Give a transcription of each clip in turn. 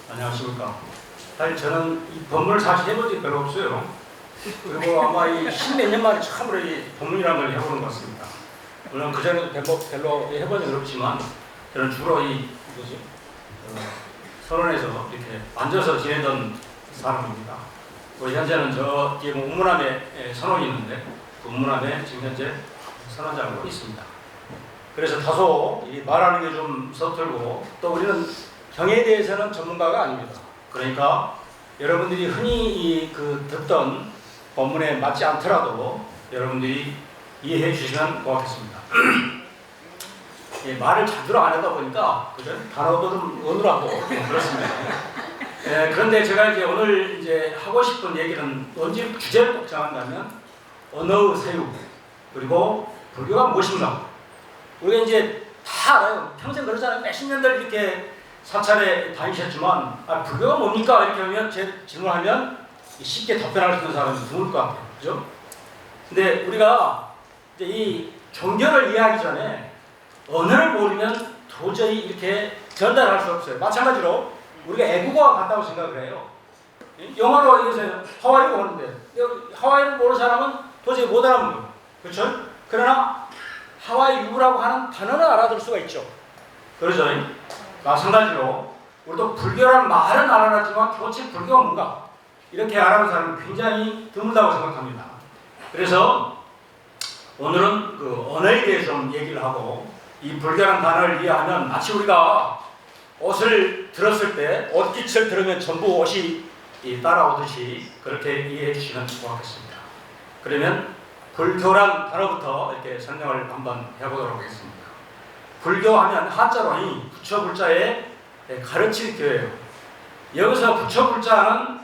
안녕하십니까. 사실 저는 이 법문을 사실 해본 적이 별로 없어요. 그리고 아마 이 십몇 년 만에 처음으로 이 법문이라는 걸 해보는 것 같습니다. 물론 그전에도 별로 해본 적은 없지만 저는 주로 서론에서 이렇게 앉아서 지내던 사람입니다. 현재는 저 뒤에 운문함에 선원이 있는데 그 운문함에 지금 현재 선원장으로 있습니다. 그래서 다소 말하는 게 좀 서툴고 또 우리는 경에 대해서는 전문가가 아닙니다. 그러니까 여러분들이 흔히 듣던 본문에 맞지 않더라도 여러분들이 이해해 주시면 고맙겠습니다. 말을 제대로 안 하다 보니까 그죠? 단어도 좀 어눌하고 그렇습니다. 그런데 제가 이제 오늘 하고 싶은 얘기는 언제 주제를 꼭 정한다면 언어의 세육 그리고 불교가 무엇인가. 우리가 이제 다 알아요. 평생 그러잖아요. 몇십 년들 이렇게 사찰에 다니셨지만 불교가 뭡니까? 이렇게 하면 제 질문하면 쉽게 답변할 수 있는 사람이 드물 것 같아요. 그죠? 근데 우리가 이제 이 종교를 이해하기 전에 언어를 모르면 도저히 이렇게 전달할 수 없어요. 마찬가지로 우리가 애국어가 같다고 생각을 해요. 영어로 해서 하와이로 오는데 하와이를 모르는 사람은 도저히 못 알아먹어요. 그렇죠? 그러나 하와이 유라고 하는 단어는 알아들 수가 있죠. 그렇죠? 마찬가지로 우리도 불교라는 말은 알아놨지만 도대체 불교가 뭔가 이렇게 알아는 사람은 굉장히 드물다고 생각합니다. 그래서 오늘은 그 언어에 대해서 좀 얘기를 하고 이 불교라는 단어를 이해하면 마치 우리가 옷을 들었을 때 옷깃을 들으면 전부 옷이 따라오듯이 그렇게 이해해 주시면 고맙겠습니다. 그러면 불교란 단어부터 이렇게 설명을 한번 해보도록 하겠습니다. 불교하면 한자로 부처불자의 가르칠 교예요. 여기서 부처불자는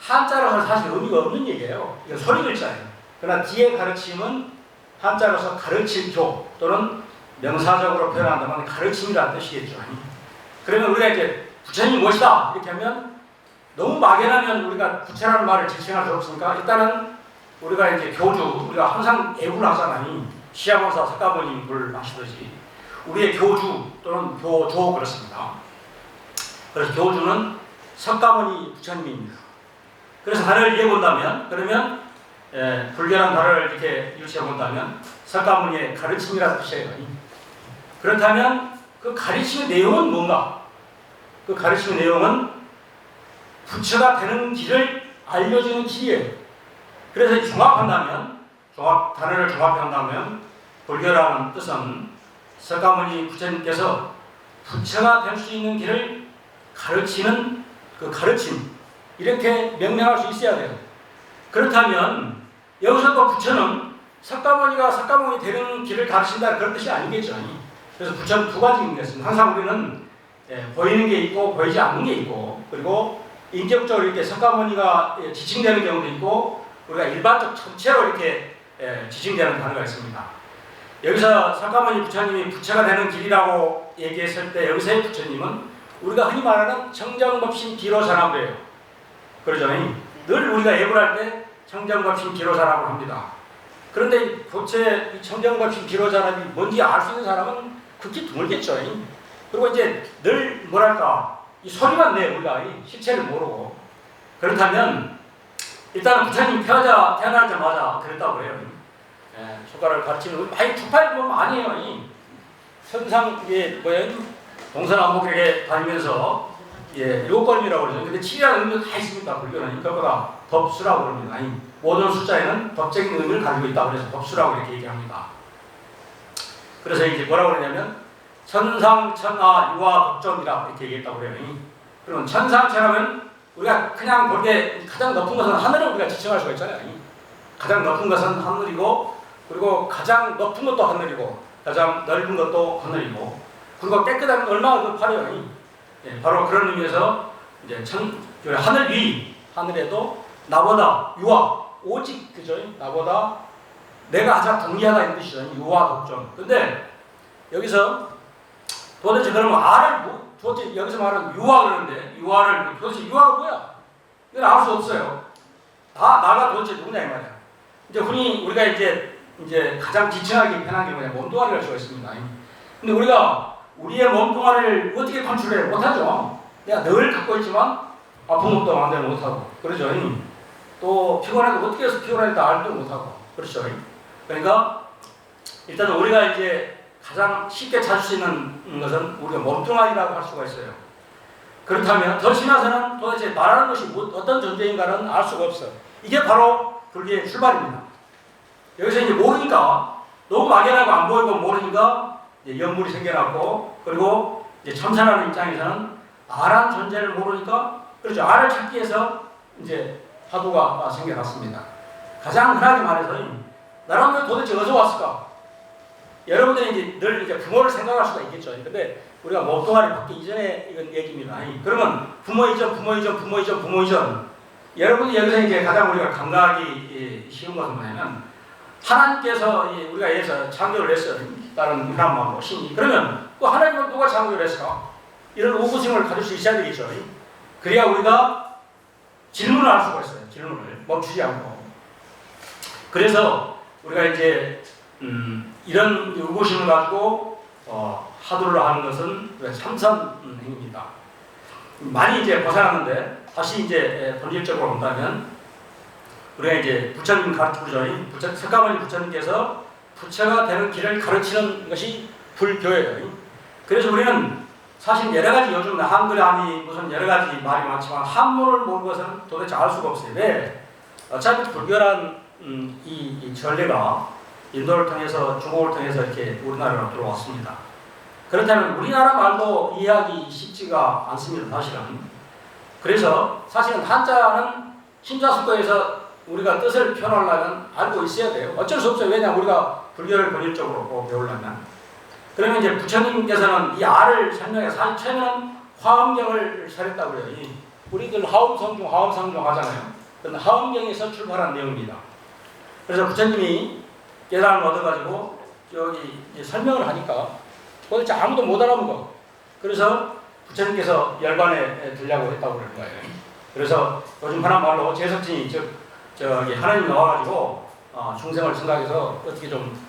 한자로서 사실 의미가 없는 얘기예요. 이거 소리 글자예요. 그러나 뒤에 가르침은 한자로서 가르칠 교 또는 명사적으로 표현한다면 가르침이라는 뜻이겠죠. 그러면 우리가 이제 부처님이 무엇이다 이렇게 하면 너무 막연하면 우리가 부처라는 말을 지칭할 수 없으니까 일단은 우리가 이제 교주 우리가 항상 애구를 하잖아요. 시아본사 석가모니 물 마시듯이 우리의 교주 또는 교조 그렇습니다. 그래서 교주는 석가모니 부처님입니다. 그래서 단어를 이해해 본다면 그러면 불교라는 단어를 이렇게 일치해 본다면 석가모니의 가르침이라는 뜻이에요. 그렇다면 그 가르침의 내용은 뭔가? 그 가르침의 내용은 부처가 되는 길을 알려주는 길이에요. 그래서 단어를 종합한다면 불교라는 뜻은 석가모니 부처님께서 부처가 될 수 있는 길을 가르치는 그 가르침 이렇게 명명할 수 있어야 돼요. 그렇다면 여기서 또 부처는 석가모니가 석가모니 되는 길을 가르친다 그런 뜻이 아니겠죠. 그래서 부처는 두 가지 의미였습니다. 항상 우리는 보이는 게 있고 보이지 않는 게 있고 그리고 인격적으로 이렇게 석가모니가 지칭되는 경우도 있고 우리가 일반적 전체로 이렇게 지칭되는 단어가 있습니다. 여기서 석가모니 부처님이 부처가 되는 길이라고 얘기했을 때 여기서의 부처님은 우리가 흔히 말하는 청정법신 기로사람이에요. 그러죠? 늘 우리가 예불 할 때 청정법신 기로사람을 합니다. 그런데 도대체 이 청정법신 기로사람이 뭔지 알 수 있는 사람은 극히 드물겠죠. 그리고 이제 늘 뭐랄까 이 소리만 내 우리가 실체를 모르고 그렇다면 일단은 부처님 태어나자마자 그랬다고 해요. 손가락을 가르치는 많이 두팔 보면 아니에요. 선상 동서남북 이렇게 다니면서 일곱걸음이라고 그러죠. 근데 7이라는 의미도 다 있습니다. 불교는 그거보다 법수라고 그럽니다. 모든 숫자에는 법적인 의미를 가지고 있다고 해서 법수라고 이렇게 얘기합니다. 그래서 이제 뭐라고 그러냐면 천상, 천하, 유화, 법존이라 이렇게 얘기했다고 그래요. 그러면 천상, 천하면 우리가 그냥 볼 때 가장 높은 것은 하늘을 우리가 지칭할 수가 있잖아요. 가장 높은 것은 하늘이고 그리고 가장 높은 것도 하늘이고 가장 넓은 것도 하늘이고 그리고 깨끗한 건 얼마나 더 파래요. 바로 그런 의미에서 이제 하늘 위 하늘에도 나보다 유화 오직 그죠? 나보다 내가 가장 동리하다 이런 뜻이죠. 유화 독존. 근데 여기서 도대체 그러면 도대체 여기서 말하는 유화 그러는데 유화를 도대체 유화가 뭐야? 이건 알 수 없어요. 나가 도대체 누구냐 이 말이야. 이제 흔히 우리가 이제 가장 지칭하기 편한 게 뭐냐 몸뚱아리를 수가 있습니다. 근데 우리가 우리의 몸뚱아리를 어떻게 컨트롤해 못하죠. 내가 늘 갖고 있지만 아픈 것도 마음대로 못하고 그러죠. 또 피곤해도 어떻게 해서 피곤해도 알도 못하고 그렇죠. 그러니까 일단 우리가 이제 가장 쉽게 찾을 수 있는 것은 우리가 몸뚱아리라고 할 수가 있어요. 그렇다면 더 심해서는 도대체 말하는 것이 어떤 존재인가는 알 수가 없어. 이게 바로 불교의 출발입니다. 여기서 이제 모르니까 너무 막연하고 안 보이고 모르니까 이제 연물이 생겨났고 그리고 이제 참선하는 입장에서는 알한 존재를 모르니까 그렇죠. 알을 찾기 위해서 이제 화두가 생겨났습니다. 가장 흔하게 말해서 나는 왜 도대체 어디서 왔을까? 여러분들이 이제 늘 이제 부모를 생각할 수가 있겠죠. 근데 우리가 몸뚱아리 받기 이전에 이건 얘기입니다. 그러면 부모 이전. 여러분이 여기서 이제 가장 우리가 감각이 쉬운 것은 뭐냐면 하나님께서 우리가 예서 창조를 했어요. 다른 문화마음으로 신이. 그러면 또 하나님은 누가 창조를 했을까? 이런 의구심을 가질 수 있어야 되겠죠. 그래야 우리가 질문을 할 수가 있어요. 질문을 멈추지 않고. 그래서 우리가 이제 이런 의구심을 가지고 하두를 하는 것은 참선행입니다. 많이 이제 벗어났는데 다시 이제 본질적으로 본다면 우리가 이제 부처님 가르치죠. 석가모니 부처님께서 부처가 되는 길을 가르치는 것이 불교예요. 그래서 우리는 사실 여러 가지 요즘 한글이 무슨 여러 가지 말이 많지만 한문을 모르는 것은 도대체 알 수가 없어요. 왜? 어차피 불교란 이 전례가 인도를 통해서 중국을 통해서 이렇게 우리나라로 들어왔습니다. 그렇다면 우리나라 말도 이해하기 쉽지가 않습니다. 사실은. 그래서 사실은 한자는 심자숙고에서 우리가 뜻을 표현하려면 알고 있어야 돼요. 어쩔 수 없어요. 왜냐하면 우리가 불교를 본질적으로 배우려면. 그러면 이제 부처님께서는 이 알을 설명해 사실 처음에는 화엄경을 설했다고 그래요. 우리들 하엄성중 하잖아요. 그건 하엄경에서 출발한 내용입니다. 그래서 부처님이 깨달음을 얻어가지고 여기 설명을 하니까 도대체 아무도 못 알아먹어. 그래서 부처님께서 열반에 들려고 했다고 그러는 거예요. 그래서 요즘 하나 말로 제석진이 저기 하나님 나와가지고 중생을 생각해서 어떻게 좀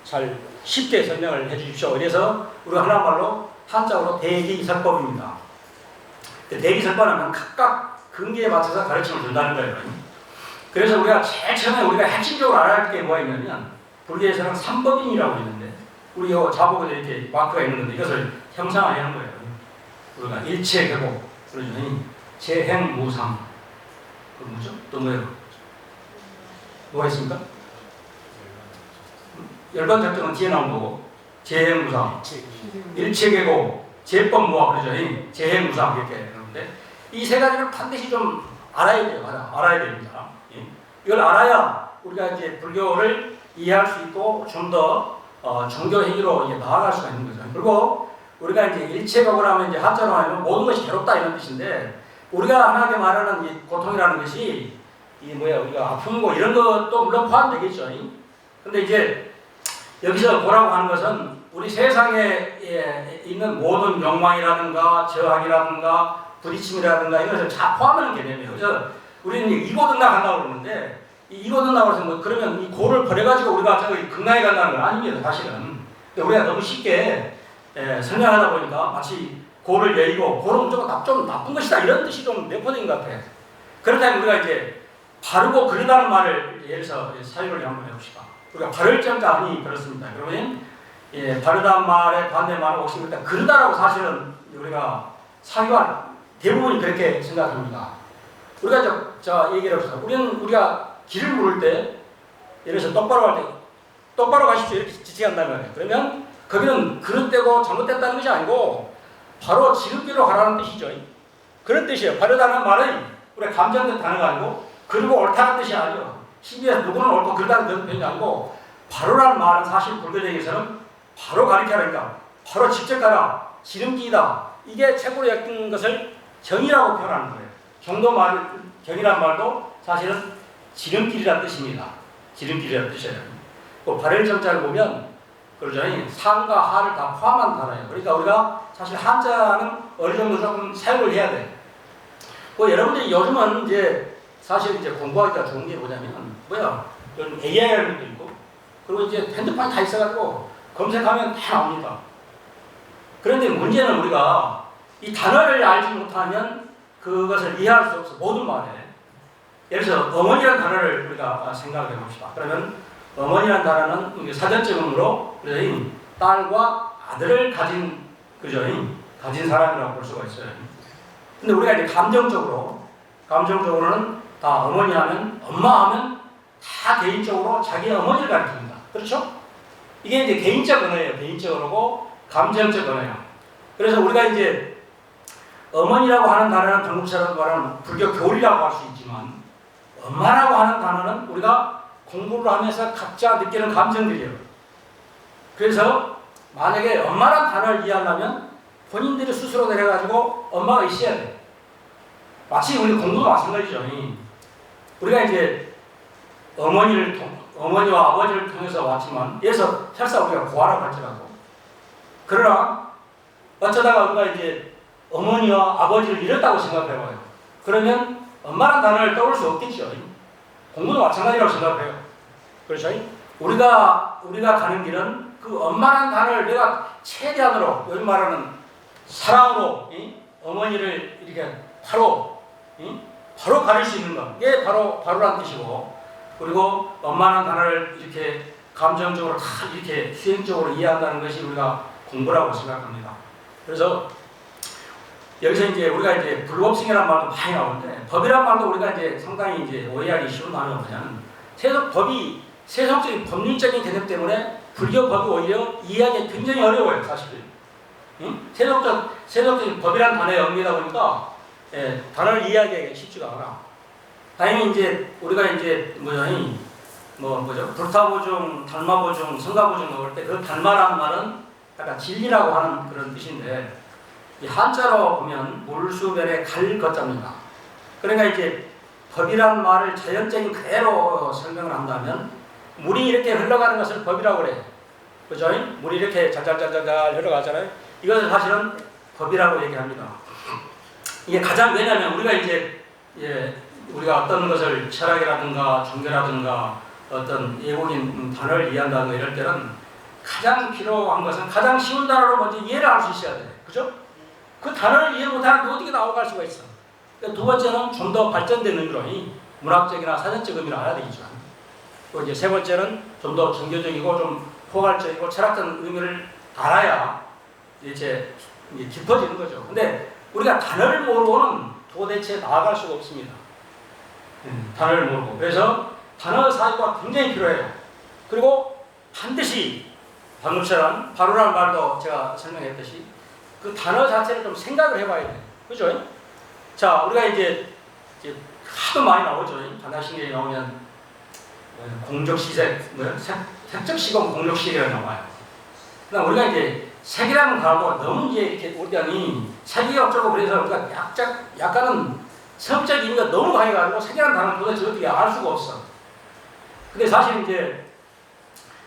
잘 쉽게 설명을 해주십시오. 그래서 우리가 하나 말로 한자어로 대기설법입니다. 대기설법은 각각 근기에 맞춰서 가르침을 준다는 거예요. 그래서 우리가 제일 처음에 우리가 핵심적으로 알아야 할 게 뭐가 있냐면 불교에서는 삼법인이라고 있는데 우리 이거 자복에 이렇게 마크가 있는데 이것을 형상화하는 거예요. 우리가 일체계고 그러죠. 재행무상 그 뭐죠? 또 뭐예요? 뭐가 있습니까? 열반 작정은 뒤에 나온 거고 재행무상 일체계고 재법무화 그러죠. 재행무상 이렇게 하는데 이 세 가지를 반드시 좀 알아야 돼요. 알아야 됩니다. 이걸 알아야 우리가 이제 불교를 이해할 수 있고 좀 더 종교 행위로 이제 나아갈 수가 있는 거죠. 그리고 우리가 이제 일체격을 하면 이제 한자로 하면 모든 것이 괴롭다 이런 뜻인데 우리가 하나하게 말하는 이 고통이라는 것이 우리가 아픈 거 이런 것도 물론 포함되겠죠. 근데 이제 여기서 뭐라고 하는 것은 우리 세상에 있는 모든 욕망이라든가 저항이라든가 부딪힘이라든가 이런 것을 다 포함하는 개념이에요. 그래서 우리는 이고등락 한다고 그러는데 이고등락으로 해서 그러면 이 고를 버려가지고 우리가 저기 극락에 간다는 건 아닙니다. 사실은. 근데 우리가 너무 쉽게 설명하다 보니까 마치 고를 여의고 고는 좀 나쁜 것이다 이런 뜻이 좀 내포된 것 같아요. 그렇다면 우리가 이제 바르고 그르다는 말을 예를 들어서 사유를 한번 해봅시다. 우리가 바를 점자 하니 그렇습니다. 그러면 바르다는 말의 반대말은 혹시 일단 그르다라고 사실은 우리가 사유한 대부분이 그렇게 생각합니다. 우리가 저 얘기를 합시다. 우리가 길을 물을 때 예를 들어서 똑바로 할 때 똑바로 가십시오 이렇게 지시한다는 거예요. 그러면 거기는 그릇되고 잘못됐다는 것이 아니고 바로 지름길로 가라는 뜻이죠. 그런 뜻이에요. 바르다는 말은 우리가 감정된 단어가 아니고 그리고 옳다는 뜻이 아니에요. 심지어 누구는 옳고 그르다는 그런 표현이 아니고 바로라는 말은 사실 불교적에서는 바로 가르쳐라니까 바로 직접 가라 지름길이다. 이게 책으로 엮인 것을 경이라고 표현하는 거예요. 경이라는 말도 사실은 지름길이라는 뜻입니다. 지름길이라는 뜻이에요. 또 바를 정자를 보면 그러죠. 상과 하를 다 포함한 단어예요. 그러니까 우리가 사실 한자는 어느 정도 조금 사용을 해야 돼. 여러분들이 요즘은 이제 사실 이제 공부하기가 좋은 게 뭐냐면 요즘 AI라는 것도 있고 그리고 이제 핸드폰이 다 있어가지고 검색하면 다 나옵니다. 그런데 문제는 우리가 이 단어를 알지 못하면 그것을 이해할 수 없어. 모든 말에. 예를 들어서 어머니라는 단어를 우리가 생각을 해봅시다. 그러면 어머니라는 단어는 사전적 의미로 딸과 아들을 가진, 그죠? 가진 사람이라고 볼 수가 있어요. 근데 우리가 이제 감정적으로는 다 어머니 하면, 엄마 하면 다 개인적으로 자기 어머니를 가르칩니다. 그렇죠? 이게 이제 개인적 언어예요. 개인적 언어고 감정적 언어예요. 그래서 우리가 이제 어머니라고 하는 단어는 한국사람 말하는 불교 교리라고 할 수 있지만 엄마라고 하는 단어는 우리가 공부를 하면서 각자 느끼는 감정들이에요. 그래서 만약에 엄마라는 단어를 이해하려면 본인들이 스스로 내려가지고 엄마가 있어야 돼. 마치 우리 공부도 마찬가지죠. 우리가 이제 어머니와 아버지를 통해서 왔지만, 예서 설사 우리가 고아라고 할지라도, 그러나 어쩌다가 우리가 이제 어머니와 아버지를 잃었다고 생각해봐요. 그러면 엄마라는 단어를 떠올 수 없겠죠. 공부도 마찬가지라고 생각해요. 그렇죠? 우리가 가는 길은 그 엄마라는 단어를 내가 최대한으로, 요즘 말하는 사랑으로 어머니를 이렇게 바로 가릴 수 있는 것. 이게 바로란 뜻이고, 그리고 엄마라는 단어를 이렇게 감정적으로 다 이렇게 수행적으로 이해한다는 것이 우리가 공부라고 생각합니다. 그래서 여기서 이제 우리가 이제 불법성이라는 말도 많이 나오는데, 법이라는 말도 우리가 이제 상당히 이제 오해하기 쉬운 단어가 뭐냐면, 세속적인 법률적인 개념 때문에 불교 법이 오히려 이해하기 굉장히 어려워요, 사실. 세속적인 법이라는 단어의 의미다 보니까 단어를 이해하기가 쉽지가 않아. 다행히 이제 우리가 이제 불타보증, 달마보증, 성가보증 넣을 때 그 달마라는 말은 약간 진리라고 하는 그런 뜻인데, 이 한자로 보면 물수변에 갈 것자입니다. 그러니까 이제 법이라는 말을 자연적인 그대로 설명을 한다면 물이 이렇게 흘러가는 것을 법이라고 그래요. 그죠? 물이 이렇게 잘잘잘잘 흘러가잖아요. 이것을 사실은 법이라고 얘기합니다. 이게 가장, 왜냐하면 우리가 이제 우리가 어떤 것을 철학이라든가 종교라든가 어떤 외국인 단어를 이해한다든가 이럴 때는 가장 필요한 것은 가장 쉬운 단어로 먼저 이해를 할 수 있어야 돼요. 그죠? 그 단어를 이해 못하는데 어떻게 나오갈 수가 있어. 그러니까 두 번째는 좀 더 발전된 의미로 문학적이나 사전적 의미를 알아야 되겠죠. 그리고 이제 세 번째는 좀 더 종교적이고 좀 포괄적이고 철학적 의미를 알아야 이제 깊어지는 거죠. 근데 우리가 단어를 모르고는 도대체 나아갈 수가 없습니다. 단어를 모르고. 그래서 단어 사유가 굉장히 필요해요. 그리고 반드시 방금처럼 바로라는 말도 제가 설명했듯이 그 단어 자체를 좀 생각을 해봐야 돼요. 그죠? 자, 우리가 이제 하도 많이 나오죠. 반야신경에 나오면 공적시색, 색적시공 공적시계가 나와요. 그다음 우리가 이제 색이라는 단어가 너무 이제 이렇게 우리가니 색이 어쩌고 그래서 우리가 약간은 성적 의미가 너무 강해가지고 색이라는 단어를 도대체 어떻게 알 수가 없어. 근데 사실 이제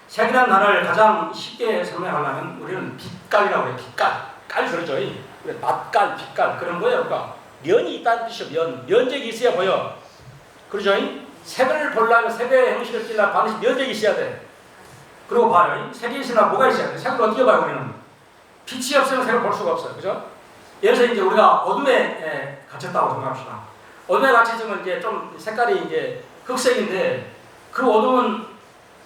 색이라는 단어를 가장 쉽게 설명하려면 우리는 빛깔이라고 해요. 깔 그러죠. 맛깔, 빛깔 그런 거예요. 그러니까 면이 있다는 뜻이죠. 면적이 있어야 보여. 그러죠. 색을 보려면 색의 형식을 띠려면 반드시 면적이 있어야 돼. 그리고 봐요. 색이 있으나 뭐가 있어야 돼. 색을 어떻게 봐요, 우리는? 빛이 없으면 색을 볼 수가 없어요. 그죠? 예를 들어서 이제 우리가 어둠에 갇혔다고 생각합시다. 어둠에 갇혀있으면 이제 좀 색깔이 이제 흑색인데 그 어둠은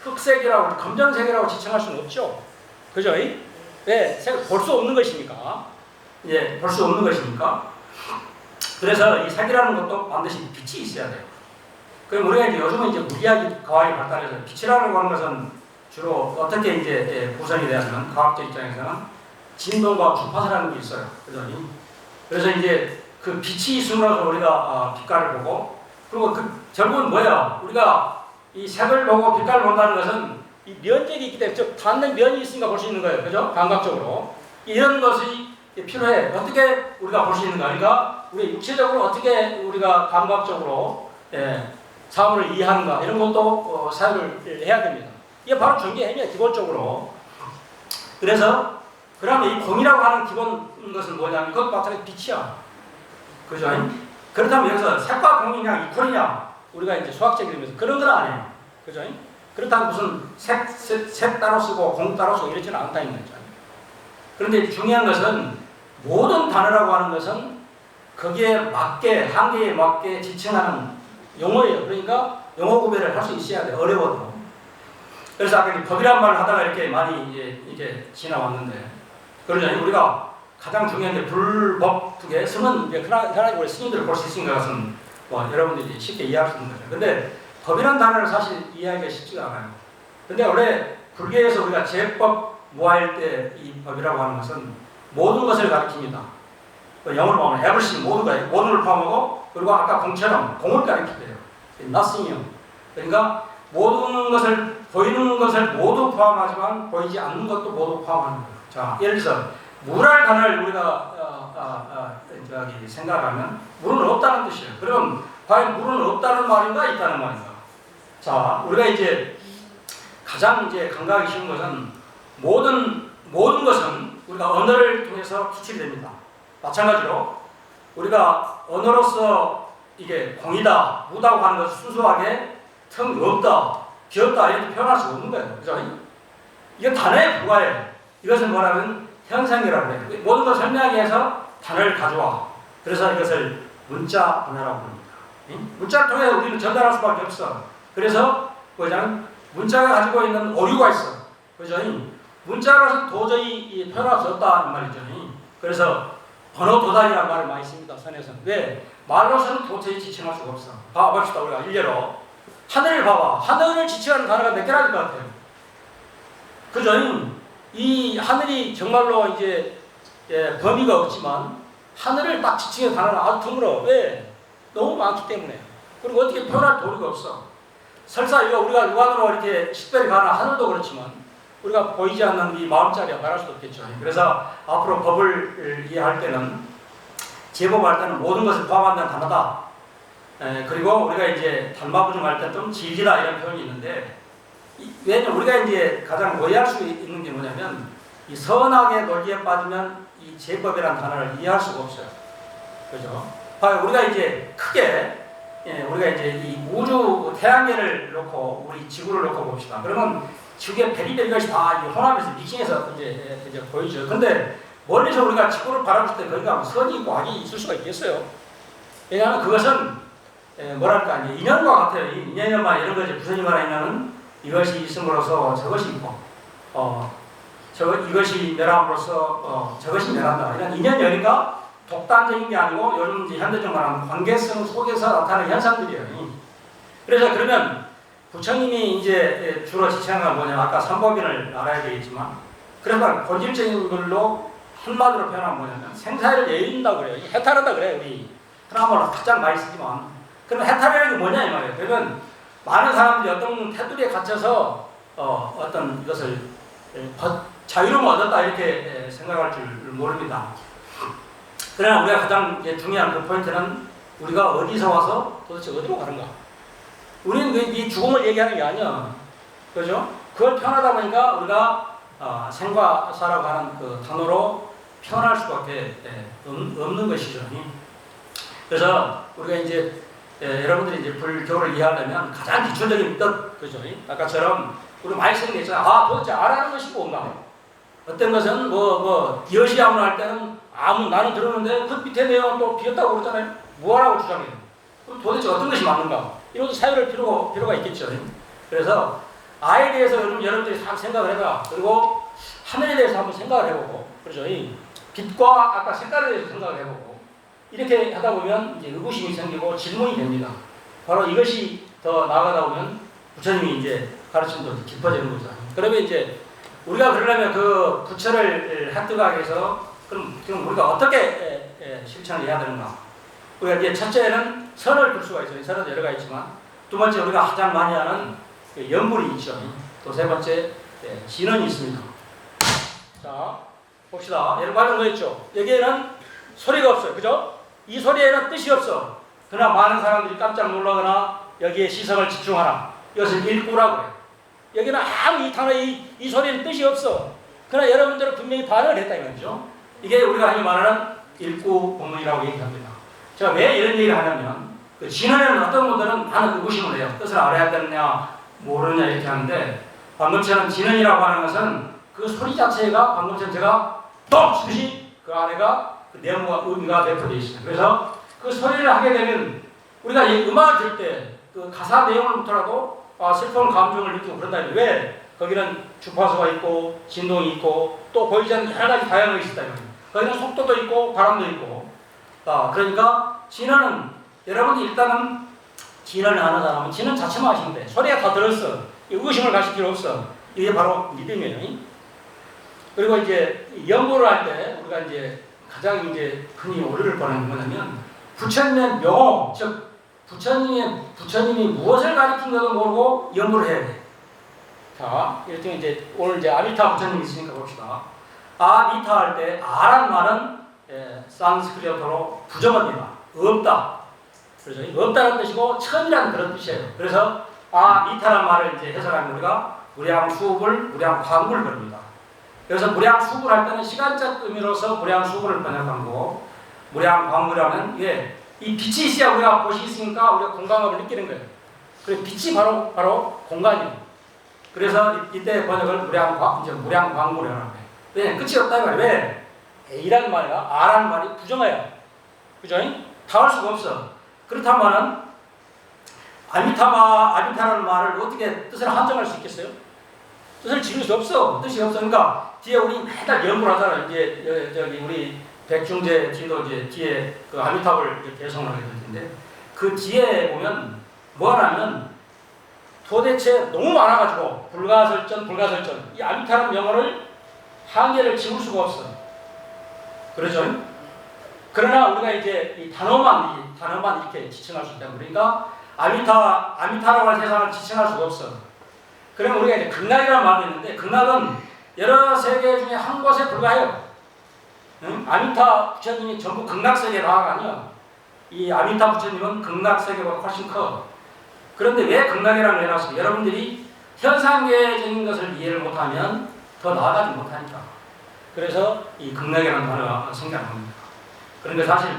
흑색이라고, 검정색이라고 지칭할 수는 없죠. 그죠? 네, 색을 볼 수 없는 것이니까. 예, 볼 수 없는 것이니까. 그래서 이 색이라는 것도 반드시 빛이 있어야 돼요. 그럼 우리가 이제 요즘은 이제 물리학이 과학이 발달해서 빛이라는 하는 것은 주로 어떻게 이제 구성이 되냐면 과학적 입장에서는 진동과 주파수라는 게 있어요. 그래서 이제 그 빛이 있음으로써 우리가 빛깔을 보고, 그리고 결국은 뭐야? 우리가 이 색을 보고 빛깔을 본다는 것은 이 면적이 있기 때문에, 즉 닿는 면이 있으니까 볼 수 있는 거예요. 그죠? 감각적으로. 이런 것이 필요해. 어떻게 우리가 볼 수 있는가? 그러니까 우리 육체적으로 어떻게 우리가 감각적으로 사물을 이해하는가? 이런 것도 사용을 해야 됩니다. 이게 바로 전개행위야, 기본적으로. 그래서 그러면 이 공이라고 하는 기본 것은 뭐냐면 그것 마찬가지 빛이야. 그죠? 그렇다면 여기서 색과 공이냐 이퀄이냐, 우리가 이제 수학적인 의미에서 그런 건 아니에요. 그죠? 그렇다면 무슨 색 따로 쓰고 공 따로 쓰고 이러지는 않다는 거죠. 그런데 중요한 것은 모든 단어라고 하는 것은 거기에 맞게, 한계에 맞게 지칭하는 용어예요. 그러니까 용어 구별을 할 수 있어야 돼요. 어려워도. 그래서 아까 법이란 말을 하다가 이렇게 많이 이제 지나왔는데, 그러자 우리가 가장 중요한 게 불법 두 개, 승은 이제 흔하게 우리 스님들을 볼 수 있으니까 그것은 뭐 여러분들이 쉽게 이해할 수 있는 거죠. 근데 법이란 단어를 사실 이해하기가 쉽지가 않아요. 근데 원래 불교에서 우리가 제법 무아일 때 이 법이라고 하는 것은 모든 것을 가리킵니다. 영어로 보면 everything, 모든을 포함하고, 그리고 아까 공처럼 공을 가리키대요. nothing이요. 그러니까 모든 것을, 보이는 것을 모두 포함하지만 보이지 않는 것도 모두 포함하는 거예요. 자, 예를 들어서 물할 단어를 우리가 생각하면 물은 없다는 뜻이에요. 그럼 과연 물은 없다는 말인가 있다는 말인가? 자, 우리가 이제 가장 이제 감각하기 쉬운 것은 모든 것은 우리가 언어를 통해서 추출이 됩니다. 마찬가지로 우리가 언어로서 이게 공이다, 무다고 하는 것을 순수하게 틈 없다, 비었다 이렇게 표현할 수 없는 거예요. 그죠? 이건 단어에 불과해요. 이것은 뭐라면 현상이라고 해요. 모든 걸 설명하기 위해서 단어를 가져와. 그래서 이것을 문자 언어라고 합니다. 문자를 통해서 우리는 전달할 수밖에 없어. 그래서 뭐냐면 문자가 가지고 있는 오류가 있어. 그죠? 문자로서 도저히 표현할 수 없다는 말이죠. 그래서 번호 도달이라는 말을 많이 씁니다. 선에서는. 왜? 말로서는 도저히 지칭할 수가 없어. 봅시다. 우리가 일례로 하늘을 봐봐. 하늘을 지칭하는 단어가 몇 개나 될 것 같아요. 그죠? 이 하늘이 정말로 이제 범위가 없지만 하늘을 딱 지칭하는 단어는 아주 드물어. 왜? 너무 많기 때문에. 그리고 어떻게 표현할 도리가 없어. 설사 우리가 육안으로 이렇게 식별이 가는 하늘도 그렇지만 우리가 보이지 않는 이 마음자리가 말할 수도 없겠죠. 그래서 앞으로 법을 이해할 때는, 제법할 때는 모든 것을 포함한다는 단어다. 그리고 우리가 이제 달마부중할 때 좀 질기다 이런 표현이 있는데, 왜냐면 우리가 이제 가장 오해할 수 있는 게 뭐냐면, 이 선악의 논리에 빠지면 이 제법이라는 단어를 이해할 수가 없어요. 그죠? 우리가 이제 크게 우리가 이제 이 우주 태양계를 놓고 우리 지구를 놓고 봅시다. 그러면 지구의 베리베리 것이 다 혼합해서 믹싱해서 이제 보이죠. 근데 멀리서 우리가 지구를 바라볼 때 거기가 선이 있고 악이 있을 수가 있겠어요. 왜냐하면 그것은 뭐랄까 이제 인연과 같아요. 인연만 이런 거지. 부처님 안에 있는 이것이 있음으로써 저것이 있고, 이것이 멸함으로써 저것이 멸한다. 이런 인연이니까 독단적인 게 아니고 요즘 이제 현대적 말하는 관계성 속에서 나타나는 현상들이에요. 그래서 그러면 부처님이 이제 주로 지칭한 건 뭐냐? 아까 삼법인을 알아야 되겠지만, 그래서 본질적인 걸로 한마디로 표현하면 뭐냐면 생사를 예인다고 그래요. 해탈한다 그래요. 우리 하나말로 탁장 많이 쓰지만, 그럼 해탈이라는 게 뭐냐 이 말이에요. 그러면 많은 사람들이 어떤 테두리에 갇혀서 어떤 이것을 자유로움 얻었다 이렇게 생각할 줄 모릅니다. 그러나 우리가 가장 중요한 그 포인트는 우리가 어디서 와서 도대체 어디로 가는가? 우리는 이 죽음을 얘기하는 게 아니야. 그죠? 그걸 표현하다 보니까 우리가 생과 사라고 하는 그 단어로 표현할 수밖에 없는 것이죠. 그래서 우리가 이제 여러분들이 이제 불교를 이해하려면 가장 기초적인 뜻, 그죠? 아까처럼 우리 많이 쓰는 게 있잖아요. 도대체 알아는 것이 뭔가? 어떤 것은 디어시아문을 할 때는 나는 들었는데 그 밑에 내용은 또 비었다고 그러잖아요. 뭐하라고 주장해요? 그럼 도대체 어떤 것이 맞는가? 이런 것도 사유할 필요가 있겠죠. 그래서 아에 대해서 요즘 여러분들이 참 생각을 해봐. 그리고 하늘에 대해서 한번 생각을 해보고, 그렇죠? 빛과 아까 색깔에 대해서 생각을 해보고, 이렇게 하다 보면 이제 의구심이 생기고 질문이 됩니다. 바로 이것이 더 나아가다 보면 부처님이 이제 가르침도 깊어지는 거죠. 그러면 이제 우리가 그러려면 그 부처를 획득하기 위해서 그럼 우리가 어떻게 실천을 해야 되는가? 우리가 이제 첫째는 선을 둘 수가 있어요. 선은 여러 가지 있지만, 두 번째 우리가 가장 많이 하는 연불이 있죠. 또 세 번째 진언이 있습니다. 자, 봅시다. 예를 관련 거 있죠. 여기에는 소리가 없어요. 그죠? 이 소리에는 뜻이 없어. 그러나 많은 사람들이 깜짝 놀라거나 여기에 시선을 집중하라. 이것을 일구라고 해요. 여기는 아무 이 단어, 이 소리는 뜻이 없어. 그러나 여러분들은 분명히 반응을 했다 이 말이죠. 이게 우리가 흔히 말하는 일구 법문이라고 얘기합니다. 제가 왜 이런 얘기를 하냐면, 그 진언에는 어떤 분들은 많은 의구심을 해요. 뜻을 알아야 되느냐, 모르느냐 이렇게 하는데, 방금처럼 진언이라고 하는 것은 그 소리 자체가 방금처럼 제가 똥! 치듯이 그 안에가 그 내용과 의미가 내포되어 있습니다. 그래서 그 소리를 하게 되면 우리가 이 음악을 들을 때 그 가사 내용을부터라도 슬픔 감정을 느끼고 그런다면 왜 거기는 주파수가 있고 진동이 있고 또 보이지 않는 여러 가지 다양한 것이 있다. 거기는 속도도 있고 바람도 있고 그러니까 진화는 여러분이 일단은 진화를 하는 사람은 진화 자체만 하시면 돼. 소리가 다 들었어. 의심을 가실 필요 없어. 이게 바로 믿음이에요. 그리고 이제 연구를 할 때 우리가 이제 가장 이제 흔히 오류를 뻔하는 거냐면 부처님의 명호, 즉 부처님이 무엇을 가르친 것도 모르고 연구를 해야 돼. 자, 이렇게 이제 오늘 이제 아미타 부처님이 있으니까 봅시다. 아미타 할 때 아란 말은 산스크리트어로 부정어입니다. 없다. 그래서 없다는 뜻이고 처음이라는 그런 뜻이에요. 그래서 아미타란 말을 이제 해석하면 우리가 무량수불, 무량광불을 부릅니다. 그래서 무량수불 할 때는 시간적 의미로서 무량수불을 번역한 거고 무량광불하면 이 빛이 있어야 우리가 곳이 있으니까 우리가 공간감을 느끼는 거예요. 그래서 빛이 바로 공간이에요. 그래서 이때 번역을 무량광불이라는 거예요. 왜? 끝이 없다는 말이에요. 왜? A라는 말이야, R라는 말이 부정어야. 그죠? 다 할 수가 없어. 그렇다면은 아미타라는 말을 어떻게 뜻을 한정할 수 있겠어요? 뜻을 지을 수 없어. 뜻이 없어. 그러니까 뒤에 우리 매달 연구를 하잖아요. 이제 저기 우리 백중제 지도 이제 뒤에 그 아미타불 개성을 하게 되는데 그 뒤에 보면 뭐 하냐면 도대체 너무 많아가지고 불가설전 이 아미타라는 명어를 한계를 지울 수가 없어. 그렇죠? 그러나 우리가 이제 이 단어만 이렇게 지칭할 수 있다. 그러니까 아미타라고 할 세상을 지칭할 수가 없어. 그러면 우리가 이제 극락이라는 말도 있는데 극락은 여러 세계 중에 한 곳에 불과해요. 응? 아미타 부처님이 전부 극락세계 다가 아니야. 이 아미타 부처님은 극락세계보다 훨씬 커. 그런데 왜 극락이라고 해놨습니까? 여러분들이 현상계적인 것을 이해를 못하면 더 나아가지 못하니까. 그래서 이 극락이라는 단어가 생겨난 겁니다. 그런데 사실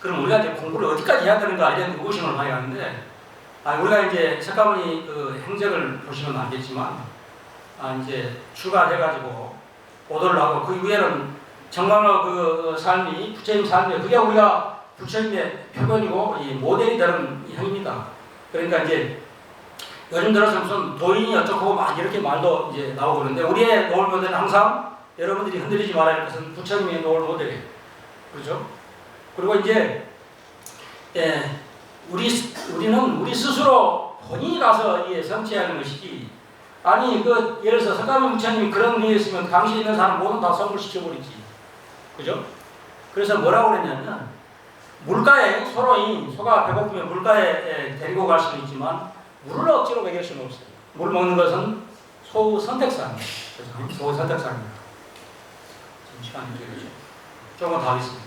그럼 우리가 이제 공부를 어디까지 해야 되는가 이런 의구심을 많이 하는데 우리가 이제 석가모니 그 행적을 보시면 알겠지만 이제 출가해가지고 오도를 하고 그 이후에는 정말로 그 삶이 부처님 삶이에요. 그게 우리가 부처님의 표본이고 이 모델이 되는 형입니다. 그러니까 이제 요즘 들어서 무슨 도인이 어쩌고 막 이렇게 말도 이제 나오고 그러는데 우리의 노을 모델은 항상 여러분들이 흔들리지 말아야 할 것은 부처님의 노을 모델이에요. 그렇죠? 그리고 이제 우리는 우리 스스로 본인이 가서 성취해야 하는 것이지 예를 들어서 석가모니 부처님이 그런 의미에 있으면 당시 있는 사람 모두 다 선불시켜버리지. 그죠? 그래서 뭐라고 그랬냐면 물가에 소가 배고프면 물가에 데리고 갈 수는 있지만 물을 억지로 먹일 수는 없어요. 물 먹는 것은 소의 선택사입니다. 소의 선택사입니다. 지금 시간이 되겠죠? 조금 더 하겠습니다.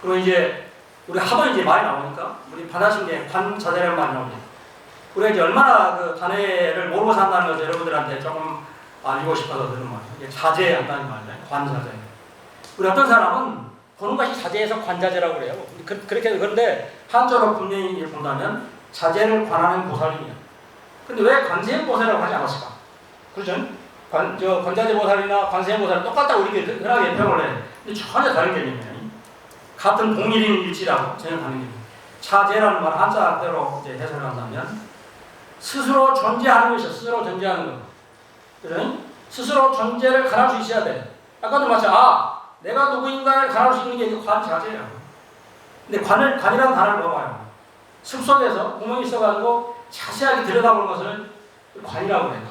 그리고 이제 우리 하도 이제 많이 나오니까 우리 반하신 게 관자재를 많이 나옵니다. 우리가 이제 얼마나 그 단해를 모르고 산다는 것을 여러분들한테 조금 알리고 싶어서 그런 말이에요. 자제한다는 말이에요. 관자재. 우리 어떤 사람은 보는 것이 자제해서 관자재라고 그래요. 그런데 한자로 분명히 본다면 자제를 관하는 보살이냐. 근데 왜 관세음보살이라고 하지 않았을까? 그렇죠? 관자재 보살이나 관세음보살은 똑같다고 우리가 흔하게 평을 해. 근데 전혀 다른 개념이에요. 같은 동일인 일치라고 전혀 다른 개념이에요. 자제라는 말 한자대로 이제 해석을 한다면 스스로 존재하는 것이죠. 스스로 존재하는 것. 그죠? 스스로 존재를 가할 수 있어야 돼. 아까도 마찬가지. 내가 누구인가를 가할 수 있는 게 관자재야. 근데 관이라는 단어를 봐봐요. 숲속에서 구멍이 있어가지고 자세하게 들여다보는 것을 관이라고 그래요.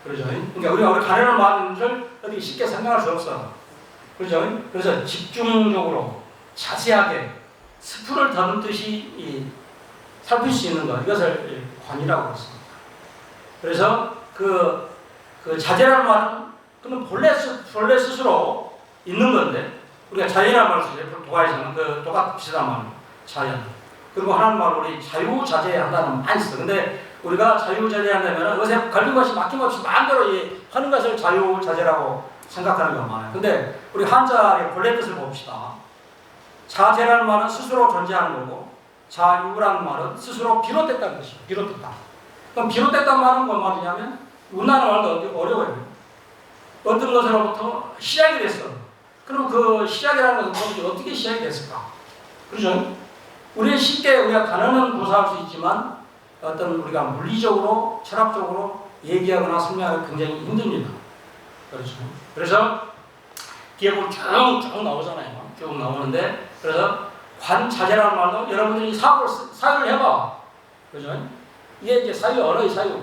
그렇죠? 그러니까 우리가 관이라는 말을 어떻게 쉽게 설명할 수 없어. 그렇죠? 그래서 집중적으로 자세하게 스프를 더듬듯이 살필 수 있는 것, 이것을 관이라고 했습니다. 그래서 그 자제라는 말은 그는 본래 스스로 있는 건데 우리가 자연이라는 말을 쓰죠. 도가에서는 그 똑같이 비슷한 말, 자연. 그리고 하나님 말로 우리 자유자재한다는 말 많이 써. 근데 우리가 자유자재한다면 요새 걸린 것이 막힘없이 마음대로 하는 것을 자유자재라고 생각하는 경우가 많아요. 근데 우리 한자의 본래 뜻을 봅시다. 자재라는 말은 스스로 존재하는 거고 자유라는 말은 스스로 비롯됐다는 것이에요. 비롯됐다. 그럼 비롯됐다는 말은 뭔 말이냐면 우리나라 말도 어려워요. 어떤 것으로부터 시작이 됐어. 그럼 그 시작이라는 것은 어떻게 시작이 됐을까? 그렇죠? 우리는 쉽게 우리가 단어는 구사할 수 있지만 어떤 우리가 물리적으로, 철학적으로 얘기하거나 설명하기 굉장히 힘듭니다. 그렇죠? 그래서 뒤에 보면 쭉 나오잖아요. 쭉 나오는데, 그래서 관자재라는 말도 여러분들이 사유를 해봐. 그죠? 이게 이제 사유, 언어의 사유.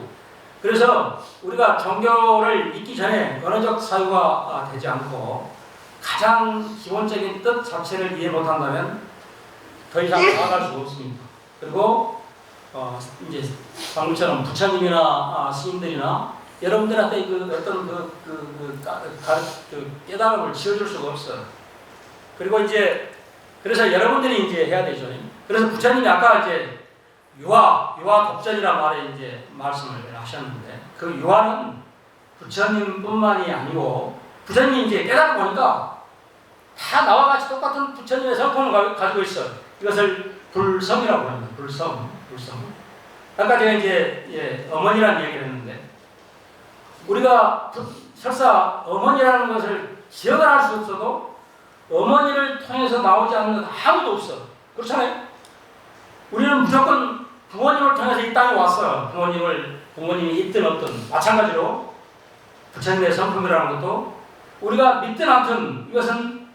그래서 우리가 종교를 믿기 전에 언어적 사유가 되지 않고 가장 기본적인 뜻 자체를 이해 못한다면 더 이상 나아갈 수가 없습니다. 그리고 이제 방금처럼 부처님이나 스님들이나 여러분들한테 그 어떤 깨달음을 지어줄 수가 없어요. 그리고 이제 그래서 여러분들이 이제 해야 되죠. 그래서 부처님이 아까 이제 유화 독전이라는 말에 이제 말씀을 하셨는데 그 유화는 부처님뿐만이 아니고 부처님이 이제 깨달아 보니까 다 나와 같이 똑같은 부처님의 성품을 가지고 있어요. 이것을 불성이라고 합니다. 불성. 아까 제가 이제 어머니라는 얘기를 했는데 우리가 설사 어머니라는 것을 기억을 할 수 없어도 어머니를 통해서 나오지 않는 아무도 없어. 그렇잖아요? 우리는 무조건 부모님을 통해서 이 땅에 왔어요. 부모님이 있든 없든 마찬가지로 부처님의 성품이라는 것도 우리가 믿든 않든 이것은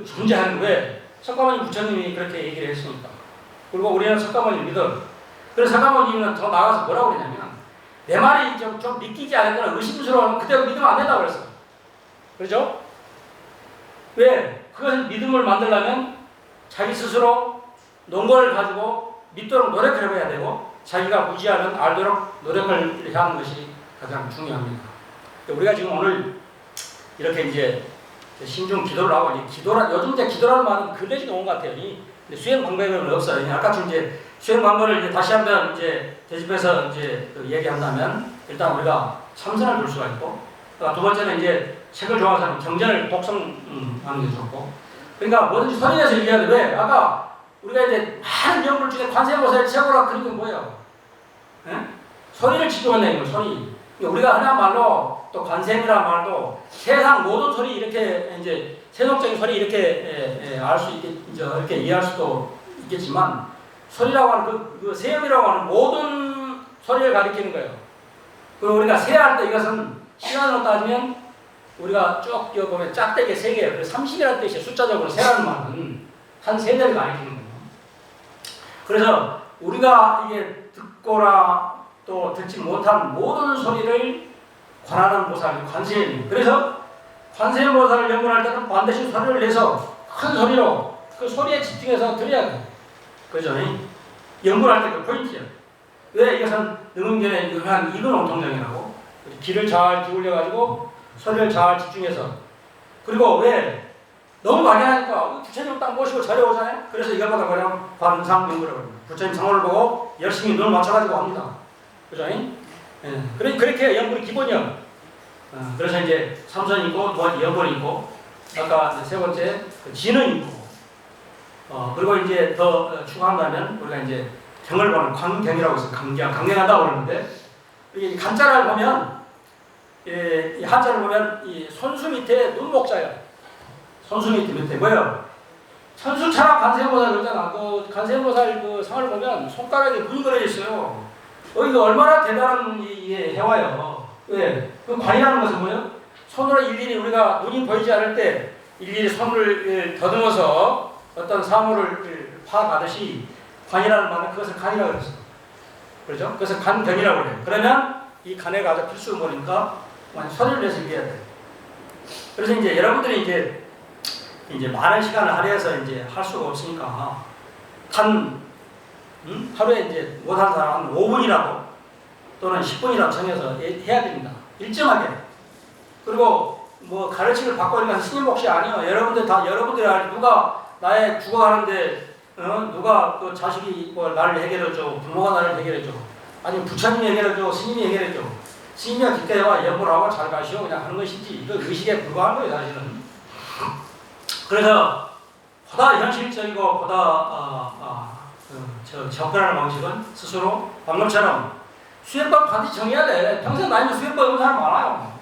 존재하는 왜 석가모니 부처님이 그렇게 얘기를 했으니까. 그리고 우리는 석가모니를 믿어. 그래서 석가모니는 더 나가서 뭐라고 그러냐면 내 말이 좀 믿기지 않으면 의심스러워하면 그대로 믿으면 안 된다고 그랬어. 그렇죠? 왜? 그것을 믿음을 만들려면 자기 스스로 논거를 가지고 믿도록 노력을 해야 되고 자기가 무지하는 알도록 노력을 하는 것이 가장 중요합니다. 우리가 지금 오늘 이렇게 이제 신중 기도를 하고 요즘 이제 기도라는 말은 근래지가 온 것 같아요. 수행 방법은 없어요. 아까 이제 수행 방법을 이제 다시 한번 이제 되짚어서 이제 얘기한다면 일단 우리가 참선을 볼 수가 있고 두 번째는 이제 책을 좋아하는 사람 경전을 독성하는 게 좋고 그러니까 뭐든지 소리 내서 얘기해야 돼. 왜? 아까 우리가 이제 많은 명물 중에 관세음보살의 최고라 그런 건 뭐예요? 예? 소리를 집중한다는 거예요. 소리. 우리가 흔한 말로 또 관세음이라는 말도 세상 모든 소리 이렇게 이제 세속적인 소리 이렇게 알 수 있게 이렇게 이해할 수도 있겠지만 소리라고 하는 그 세음이라고 하는 모든 소리를 가리키는 거예요. 그리고 우리가 세할 때 이것은 시간으로 따지면 우리가 쭉 보면 짝대기 3개예요. 그래서 30이라는 뜻이 숫자적으로 세라는 말은 한 세대를 가리키는 거예요. 그래서 우리가 이게 듣거나 또 듣지 못한 모든 소리를 관하는 보살이 관세음이에요. 그래서 관세음 보살을 연구할 때는 반드시 소리를 내서 큰 소리로 그 소리에 집중해서 들어야 돼요. 그죠? 연구할 때 그 포인트예요. 왜? 이것은 능음견의 유명한 이근옹통정이라고 귀를 잘 기울여가지고 소리를 잘 집중해서 그리고 왜? 너무 막연하니까 부처님 딱 모시고 절에 오잖아요. 그래서 이것보다 그냥 관상명구라고 합니다. 부처님 상호를 보고 열심히 눈을 맞춰가지고 합니다. 그죠? 예. 그렇게 연구는 기본이요. 그래서 이제 삼선이 있고 연본이 있고 아까 세 번째 지는 있고 그리고 이제 더 추가한다면 우리가 이제 경을 보는 광경이라고 해서 강경하다고 그러는데 이 간자를 보면 이 한자를 보면 이 손수 밑에 눈목자예요. 손수 밑에 뭐예요? 천수차락 관세음보살 그러잖아. 그 관세음보살 그 상을 보면 손가락에 눈이 그려져 있어요. 이거 얼마나 대단한 해와요. 왜? 그 관이라는 것은 뭐예요? 손으로 일일이 우리가 눈이 보이지 않을 때 일일이 손을 더듬어서 어떤 사물을 파악하듯이 관이라는 말은 그것을 간이라고 그랬어. 그렇죠? 그래서 간경이라고 그래요. 그러면 이 간에 가서 필수 보니까 소리를 내서 얘기해야 돼요. 그래서 이제 여러분들이 이제 많은 시간을 할애해서 이제 할 수가 없으니까 하루에 이제 못한 사람은 5분이라도 또는 10분이라도 정해서 해야 됩니다. 일정하게. 그리고 뭐 가르침을 받고 있는 건 스님 몫이 아니에요. 여러분들이 알지. 누가 나의 죽어가는데 누가 그 자식이 뭐 나를 해결해줘, 부모가 나를 해결해줘, 아니면 부처님이 해결해줘, 스님이 해결해줘. 스님이 깊게 와 연구하고 잘 가시오 그냥 하는 것이지 이거 의식에 불과한 거예요 사실은. 그래서 보다 현실적이고 보다 접근하는 방식은 스스로 방금처럼 수행법 반드시 정해야 돼. 평생 다니면 수행법 없는 사람 많아요.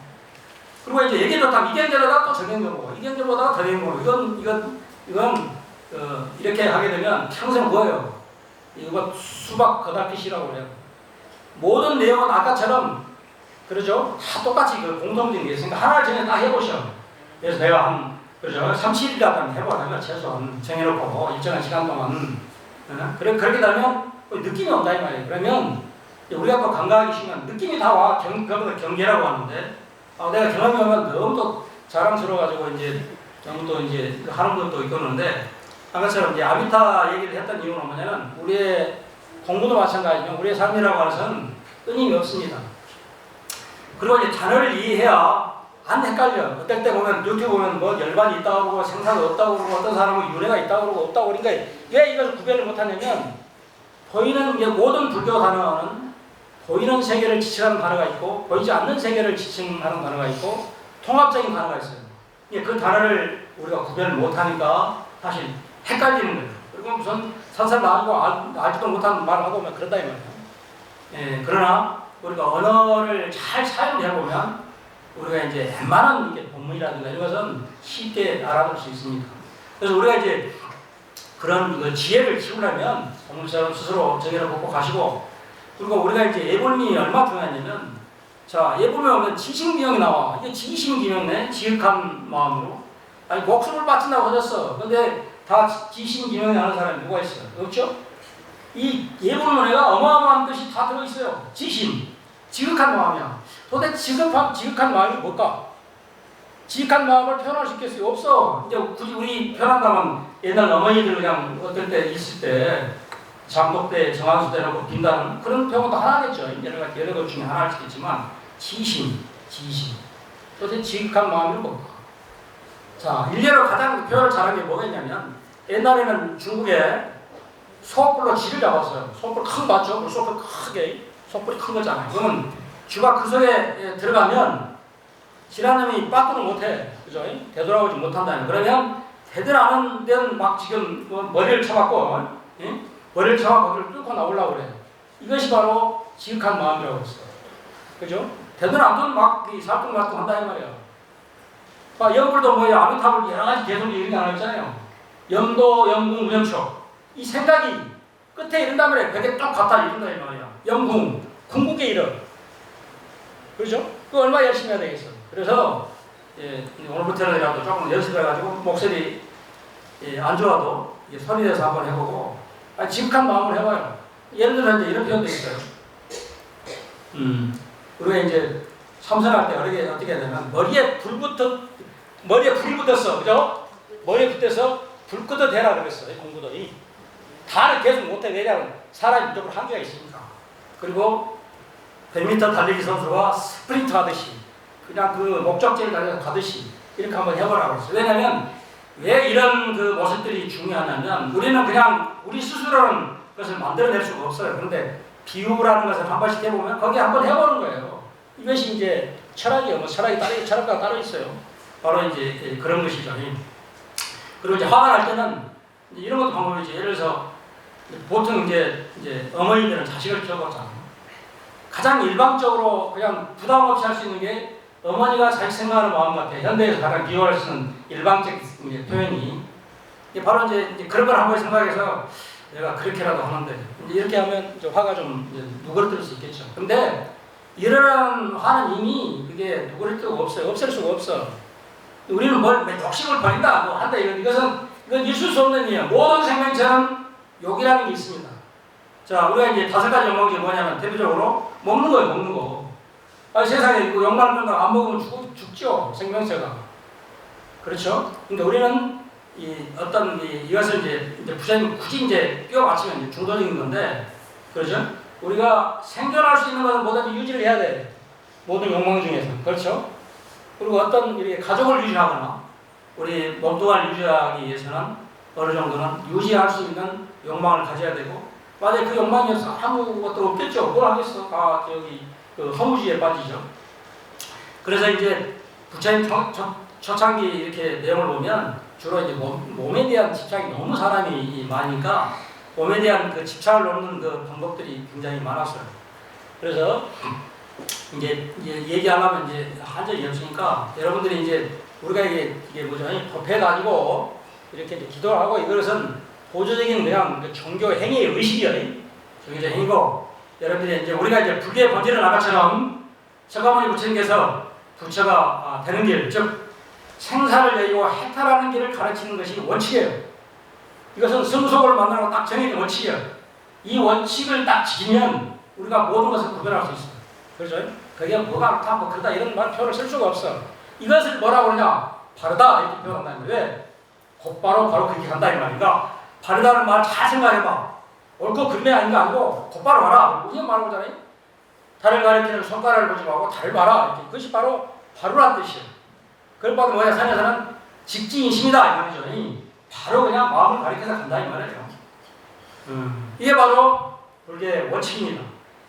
그리고 이제 얘기해줬다면 이경제로다가 또 정경제로, 이경제로다가 더경제로, 이건 이렇게 하게 되면 평생 뭐예요? 이거 수박 거닥기시라고 그래요. 모든 내용은 아까처럼 그러죠? 다 똑같이 그 공통된 게 있으니까 하나를 전에 딱 해보셔. 그래서 내가 한 그러죠? 30일이라도 해보라면 최소한 정해놓고 일정한 시간 동안 그렇게 되면 느낌이 온다 이 말이에요. 그러면 우리가 또 감각하기 쉬운 느낌이 다 와. 그거보다 경계라고 하는데 내가 경험이 오면 너무 또 자랑스러워가지고 이제 너무 또 이제 하는 것도 있겠는데 아까처럼 이제 아비타 얘기를 했던 이유는 뭐냐면 우리의 공부도 마찬가지지만 우리의 삶이라고 하는 것은 끊임이 없습니다. 그리고 이제 단어를 이해해야 안 헷갈려. 어떨 때 보면 유튜브 보면 뭐 열반이 있다고 그러고 생사가 없다고 그러고 어떤 사람은 윤회가 있다고 그러고 없다고 그러니까 왜 이것을 구별을 못하냐면 보이는 게 모든 불교 단어는 보이는 세계를 지칭하는 단어가 있고 보이지 않는 세계를 지칭하는 단어가 있고 통합적인 단어가 있어요. 그 단어를 우리가 구별을 못하니까 사실 헷갈리는 거예요. 그리고 무슨 산살 나고 알지도 못하는 말을 하고 오면 그런다 이 말이에요. 그러나 우리가 언어를 잘 사용을 해보면 우리가 이제 웬만한 이게 본문이라든가 이런 것은 쉽게 알아볼 수 있습니다. 그래서 우리가 이제 그런 지혜를 키우려면 공무처럼 스스로 정의를 갖고 가시고 그리고 우리가 이제 예불명이 얼마나 중요하냐면 자 예불명 오면 지식명이 나와. 이게 지식명이네. 지극한 마음으로. 아니 목숨을 바친다고 하셨어. 근데 다 지식명이 하는 사람이 누가 있어요? 없죠? 이 예불명에가 어마어마한 뜻이 다 들어있어요. 지극한 마음이야. 도대체 지극한 마음이 뭘까? 지극한 마음을 표현할 수 있겠어요? 없어. 이제 굳이 우리 표현한다면 옛날 어머니들 그냥 어떨 때 있을 때 장독 때 정한수 때라고 빈다는 그런 표현도 하나겠죠. 여러 것 중에 하나일 수도 있지만 지심. 도대체 지극한 마음이 뭘까? 자, 일례로 가장 표현을 잘한 게 뭐가 있냐면 옛날에는 중국에 소불로 쥐를 잡았어요. 소불 큰 거 맞죠? 소불 크게 소불이 큰 거잖아요. 그러면 쥐가 그 속에 들어가면 지라놈이 빠꾸는 못해. 그죠? 되돌아오지 못한다는. 그러면 되돌아오는 데는 막 지금 머리를 쳐갖고, 머리를 쳐갖고 그걸 뚫고 나오려고 그래. 이것이 바로 지극한 마음이라고 했어요. 그죠? 되돌아오면 막 살뚱살뚱 한다 이 말이야. 영불도 뭐예요? 아미타불 여러 가지 개성이 이런 게 하나 있잖아요. 염도, 염궁, 무염촉. 이 생각이 끝에 이른단 말이에요. 벽에 딱 갖다 이른다 이 말이야. 염궁, 궁극에 이르. 그렇죠? 그 얼마나 열심히 해야 되겠어. 그래서 오늘부터라도 조금 연습해가지고 목소리 안 좋아도 소리 내서 한번 해보고 지극한 마음을 해봐요. 예를 들어 이제 이런 표현도 있어요. 우리가 이제 참선할 때 어떻게 해야 되냐면 머리에 불이 붙었어. 그죠? 머리에 붙어서 불 끄도 되라 그랬어. 공부도. 다를 계속 못해. 왜냐하면 사람이 무조건 한계가 있으니까. 그리고 100m 달리기 선수가 스프린트 하듯이 그냥 그 목적지를 가듯이 이렇게 한번 해보라고 했어요. 왜냐하면 왜 이런 그 모습들이 중요하냐면 우리는 그냥 우리 스스로는 그것을 만들어낼 수가 없어요. 그런데 비유라는 것을 한 번씩 해보면 거기에 한번 해보는 거예요. 이것이 이제 철학이에요. 철학과 따로 있어요. 바로 이제 그런 것이죠. 그리고 이제 화가 날 때는 이런 것도 방법이지. 예를 들어서 보통 이제 어머니들은 자식을 키워봤잖아요. 가장 일방적으로 그냥 부담 없이 할 수 있는 게 어머니가 자식 생각하는 마음 같아요. 현대에서 가장 비유할 수 있는 일방적 표현이 바로 이제 그런 걸 한번 생각해서 내가 그렇게라도 하는데 이렇게 하면 화가 좀 누그러뜨릴 수 있겠죠. 근데 이런 화는 이미 그게 누그러뜨릴 수가 없어요. 없앨 수가 없어. 우리는 뭘 욕심을 버린다 뭐 한다 이건 있을 수 없는 일이에요. 모든 생명체는 욕이라는 게 있습니다. 자, 우리가 이제 5가지 욕망이 뭐냐면 대표적으로 먹는 거예요. 먹는 거. 세상에 욕망을 끈다고 안 먹으면 죽죠. 생명체가. 그렇죠? 근데 우리는 이것을 이제 부처님 굳이 이제 끼워 맞추면 중도적인 건데, 그렇죠? 우리가 생존할 수 있는 것은 뭐든지 유지를 해야 돼. 모든 욕망 중에서. 그렇죠? 그리고 어떤 이렇게 가족을 유지하거나 우리 몸뚱아리를 유지하기 위해서는 어느 정도는 유지할 수 있는 욕망을 가져야 되고, 만약에 그 욕망이 없어 아무것도 없겠죠. 뭘 하겠어. 다 그 허무주의에 빠지죠. 그래서 이제 부처님 초창기 이렇게 내용을 보면 주로 이제 몸에 대한 집착이 너무 사람이 많으니까 몸에 대한 그 집착을 놓는 그 방법들이 굉장히 많았어요. 그래서 이제 얘기하려면 이제 한절이 없으니까 여러분들이 이제 우리가 이게 뭐죠? 법해가지고 이렇게 이제 기도를 하고 이것은 보조적인 그냥 종교 행위의 의식이에요. 종교적 행위고 여러분들이 이제 우리가 이제 불교의 본질을 나가처럼 서가모니 부처님께서 부처가 되는 길, 즉 생사를 여의고 해탈하는 길을 가르치는 것이 원칙이에요. 이것은 성속을 만나고 딱 정해진 원칙이에요. 이 원칙을 딱 지키면 우리가 모든 것을 구별할 수 있어요. 그렇죠? 그게 뭐가 다 뭐 그러다 이런 말 표현을 쓸 수가 없어. 이것을 뭐라고 그러냐? 바르다 이렇게 표현한다는 거예요. 왜? 곧바로 바로 그렇게 간다 이 말이니까 바르다는 말 잘 생각해봐. 옳고 그름이 아닌 거 아니고 곧바로 봐라. 무슨 말을 하잖아요. 달을 가리키는 손가락을 보지 말고 달을 봐라. 이렇게. 그것이 바로 바로란 뜻이에요. 그걸 봐도 뭐야? 산에서는 직지인심이다 이 말이죠. 바로 그냥 마음을 가리켜서 간다 이 말이에요. 이게 바로 불교의 원칙입니다.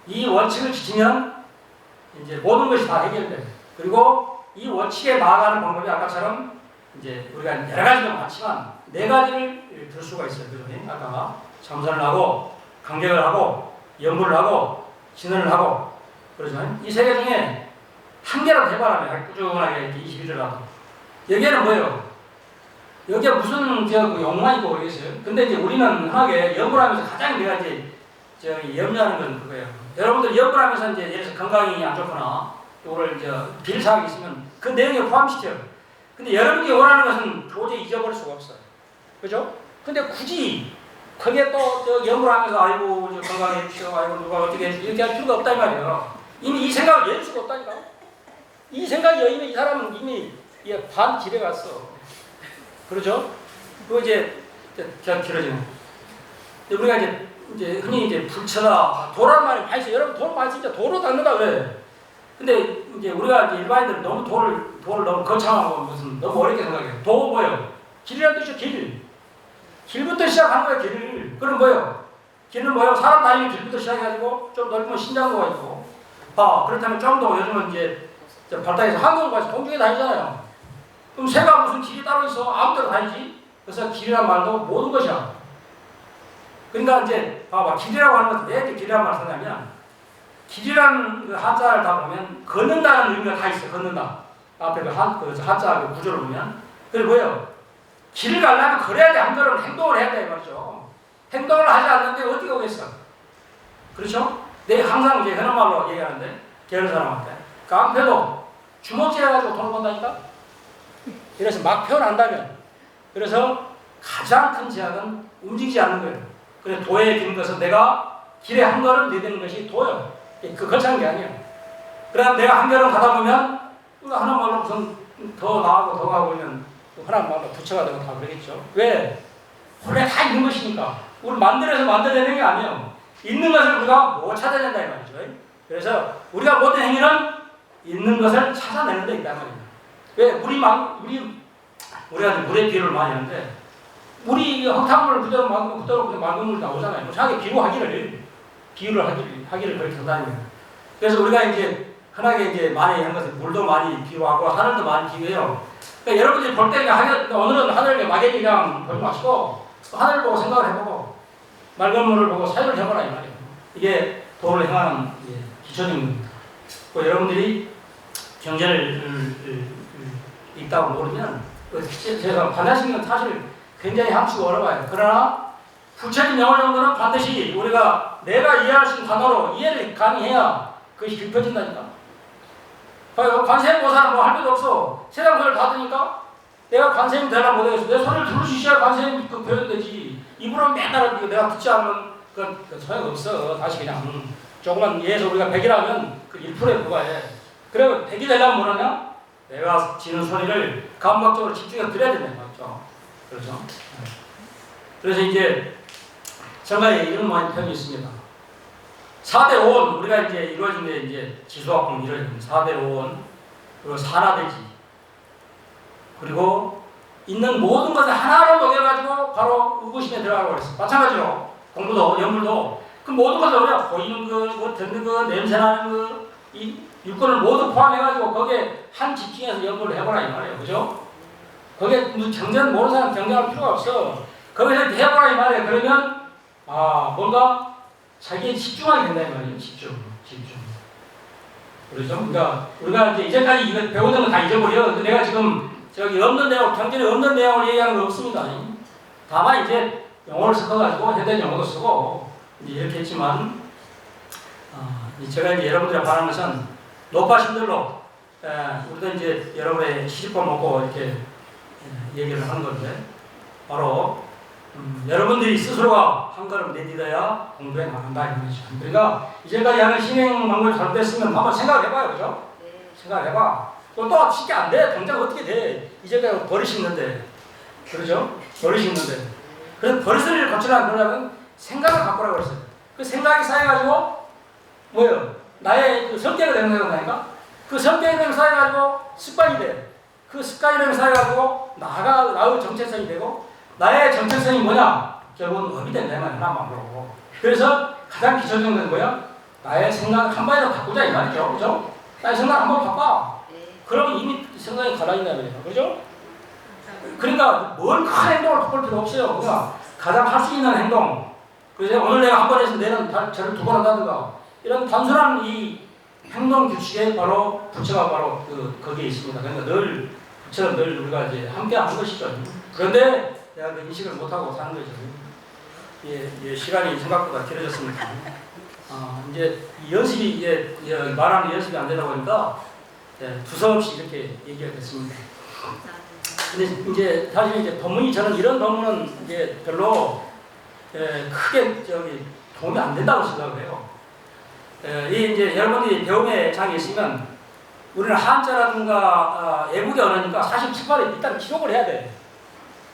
이 원칙을 지키면 이제 모든 것이 다 해결돼요. 그리고 이 원칙에 나아가는 방법이 아까처럼 이제 우리가 여러 가지도 많지만 네 가지를 들 수가 있어요. 그죠? 아까 참선을 하고 강격을 하고 연불을 하고 진언을 하고 그러죠. 이 세 개 중에 한 개라도 해봐라면 꾸준하게 이렇게 21일이라도 여기에는 뭐예요? 여기에 무슨 욕망이 있고 그러겠어요? 근데 이제 우리는 흔하게 연불하면서 가장 내가 이제 염려하는 건 그거예요. 여러분들 연불하면서 이제 예를 들어서 건강이 안 좋거나 이거를 이제 빌사항이 있으면 그 내용에 포함시켜요. 근데 여러분이 원하는 것은 도저히 잊어버릴 수가 없어요. 그죠? 근데 굳이 그게 또 연불하면서 아이고 건강해 주시오, 아이고 누가 어떻게 해주시오 이렇게 할 필요가 없다 이 말이에요. 이미 이 생각을 낼 수가 없다니까. 이 생각이 여의면 이 사람은 이미 반 길에 갔어. 그렇죠? 그거 이제 길어지는. 우리가 이제 흔히 이제 불처다 도라는 말이 많이 있어요. 여러분 도로 많이 진짜 도로 닦는다 왜? 근데 이제 우리가 이제 일반인들은 너무 도를 너무 거창하고 무슨 너무 어렵게 생각해요. 도 뭐예요? 길이라는 뜻이죠. 길부터 시작하는 거예요. 길. 그럼 뭐예요? 길은 뭐예요? 사람 다니는 길부터 시작해가지고 좀 넓으면 신장로가 있고. 그렇다면 좀 더 요즘은 이제 발달해서 한국에서 공중에 다니잖아요. 그럼 새가 무슨 길이 따로 있어? 아무 데나 다니지? 그래서 길이란 말도 모든 것이야. 그러니까 이제 봐봐. 길이라고 하는 것은 왜 이렇게 길이라는 말을 쓰냐면 길이라는 그 한자를 다 보면 걷는다는 의미가 다 있어. 걷는다. 앞에 그 한자 그 구조를 보면 그게 뭐예요? 길을 가려면 걸어야 돼. 한 걸음 행동을 해야 돼 말이죠. 행동을 하지 않는데 어떻게 오겠어? 그렇죠? 내가 항상 이제 흔한 말로 얘기하는데 게으른 사람한테 깡패도 주먹질 해가지고 돈을 번다니까? 이래서 막 표현한다면 그래서 가장 큰 제약은 움직이지 않는 거예요. 그래서 도에 기는 것은 내가 길에 한 걸음 내딛는 것이 도예요. 그 거창한 게 아니에요. 그러나 내가 한 걸음 가다 보면 하나 말로 무슨 더 나가고 더 가고 있는 하나 말로 부처가 되고 다 그러겠죠. 왜? 원래 다 있는 것이니까. 우리 만들어서 만들어내는 게 아니에요. 있는 것을 우리가 못 찾아낸다 이 말이죠. 그래서 우리가 모든 행위는 있는 것을 찾아내는 데 있단 말입니다. 왜? 우리가 물에 비유를 많이 하는데 물이 흙탕물을 그대로 맑은 물이 나오잖아요. 자기 비유를 하기를 그렇게 한다는 그래서 우리가 이제 흔하게 이제 많이 하는 것은 물도 많이 비유하고 하늘도 많이 비유해요. 그러니까 여러분들이 볼 때 오늘은 하늘을 막연히 그냥 보지 마시고 하늘을 보고 생각을 해보고 맑은 물을 보고 사유를 해보라 이 말이에요. 이게 도를 행하는 기초적인 겁니다. 여러분들이 경전을 읽다고 모르면 제가 반야심은 사실 굉장히 함수가 어려워요. 그러나 부처님 영어 정도는 반드시 우리가 내가 이해할 수 있는 단어로 이해를 가능해야 그것이 깊어진다니까. 관세음보살은 뭐 할 필요 없어. 세상 소리를 다 듣니까 내가 관세음 되려면 못하겠어. 내 소리를 들을 수 있어야 관세음 표현되지. 입으로 맨날 내가 듣지 않으면 그건 소용없어. 다시 그냥 조금만 이해해서 우리가 100이라면 그 1%에 불과해. 그리고 100이 되려면 뭐라냐? 내가 지는 소리를 감각적으로 집중해서 들어야 된다는 거죠. 그렇죠? 그래서 이제 정말 이런 많은 표현이 있습니다. 4대 5원 우리가 이제 이루어진 게 이제 지수학공 이루어진 4대 5원 그리고 산화대지 그리고 있는 모든 것을 하나로 녹여가지고 바로 의구심에 들어가고 그랬어. 마찬가지로 공부도 연불도 그 모든 것을 우리가 보이는 거, 뭐 듣는 거, 냄새나는 거, 이 육군을 모두 포함해가지고 거기에 한 집중해서 연구를 해보라 이 말이에요. 그죠? 거기에 뭐 경전 모르는 사람 경전할 필요가 없어. 거기서 해보라 이 말이에요. 그러면 뭔가 자기에 집중하게 된다 이 말이에요. 집중. 그렇죠? 그러니까 우리가 이제 이제까지 이거 배우던 건 다 잊어버려. 근데 내가 지금 저기 없는 내용, 경전에 없는 내용을 얘기하는 건 없습니다. 다만 이제 영어를 섞어가지고 해된 영어도 쓰고 이제 이렇게 했지만 제가 이제 여러분들이 바라는 것은 높아신 대로 우리도 이제 여러분의 시집밥 먹고 이렇게 얘기를 하는 건데 바로 여러분들이 스스로가 한 걸음 내딛어야 공부에 나간다 이런 거죠. 그러니까 이제까지 하는 신행 방법이 잘못됐으면 한번 생각을 해봐요, 그죠? 네. 생각을 해봐. 또 쉽게 안 돼. 당장 어떻게 돼? 이제까지 버릇이 있는데, 그렇죠? 버릇이 있는데. 그래서 버릇을 고치려면 그러려면 생각을 바꾸라고 그랬어요. 그 생각이 쌓여가지고 뭐예요? 나의 그 성격이 되는 거니까 그 성격이 되면 쌓여가지고 습관이 돼. 그 습관이 되면 쌓여가지고 나의 정체성이 되고 나의 정체성이 뭐냐? 결국은 업이 된다 말이야, 마음으로. 그래서 가장 기초적인 건 뭐야? 나의 생각 한 번이라도 바꾸자 이 말이죠, 그죠? 나의 생각 한번 바꿔. 그러면 이미 생각이 갈라진다는 거죠, 그죠? 그러니까 뭘 큰 행동을 바꿀 필요 없어요. 그러니까 가장 할 수 있는 행동. 그래서 오늘 내가 한 번 해서 내일은 저를 두 번 한다든가 이런 단순한 이 행동 규칙에 바로 부처가 바로 거기에 있습니다. 그러니까 늘 부처는 늘 우리가 이제 함께 하는 것이죠. 그런데 내가 그 인식을 못하고 사는 거죠. 예, 시간이 생각보다 길어졌습니다. 이제 연습이 이제 말하는 연습이 안 되다 보니까 두서없이 이렇게 얘기가 됐습니다. 근데 이제 사실 이제 법문이 저는 이런 법문은 이제 별로 크게 도움이 안 된다고 생각을 해요. 이 이제 여러분들이 배움의 장이 있으면 우리는 한자라든가 애국의 언어니까 사실 첫발에 일단 기록을 해야 돼.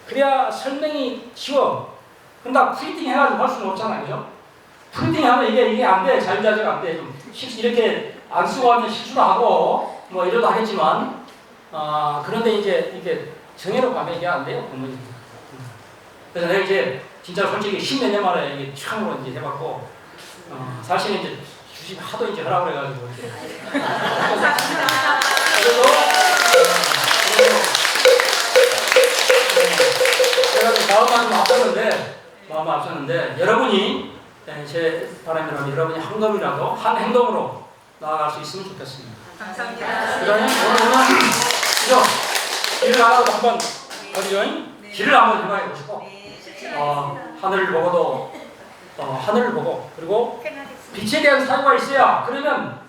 그래야 설명이 쉬워. 근데 프린팅 해가지고 할 수는 없잖아요, 그죠? 프린팅 하면 이게 안 돼. 자유자재가 안 돼. 좀 이렇게 안 쓰고 하면 실수도 하고 뭐 이러도 하겠지만 그런데 이제 이게 정해놓고 하면 이게 안 돼요, 공부는. 그래서 내가 이제 진짜 솔직히 10몇 년 만에 이게 처음으로 이제 해봤고 사실은 이제 주식 하도 이제 하라고 그래가지고 이제 제가 마음 앞섰는데 여러분이 제 바람이라면 여러분이 한 걸음이라도 한 행동으로 나아갈 수 있으면 좋겠습니다. 감사합니다. 그다음에 오늘은 그죠? 길을 하나도 한번 어디요? 길을 한번 생각해 보시고 하늘을 보고도 하늘을 보고 그리고 빛에 대한 사고가 있어야 그러면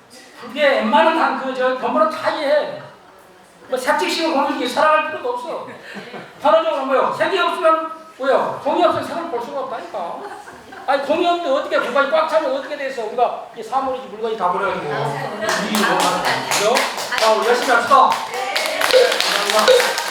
그게 웬만한 전부는 다 이해해. 뭐 색직식을 공유주기 살아갈 필요도 없어. 단어적으로 뭐요? 색이 없으면 뭐요? 공이 없으면 색을 볼 수가 없다니까. 아니 공이 없는데 어떻게 공간이 꽉 차면 어떻게 돼서 우리가 이 사물이지 물건이 다 버려가지고 그죠? 자 우리 열심히 합시다. 네. 감사합니다.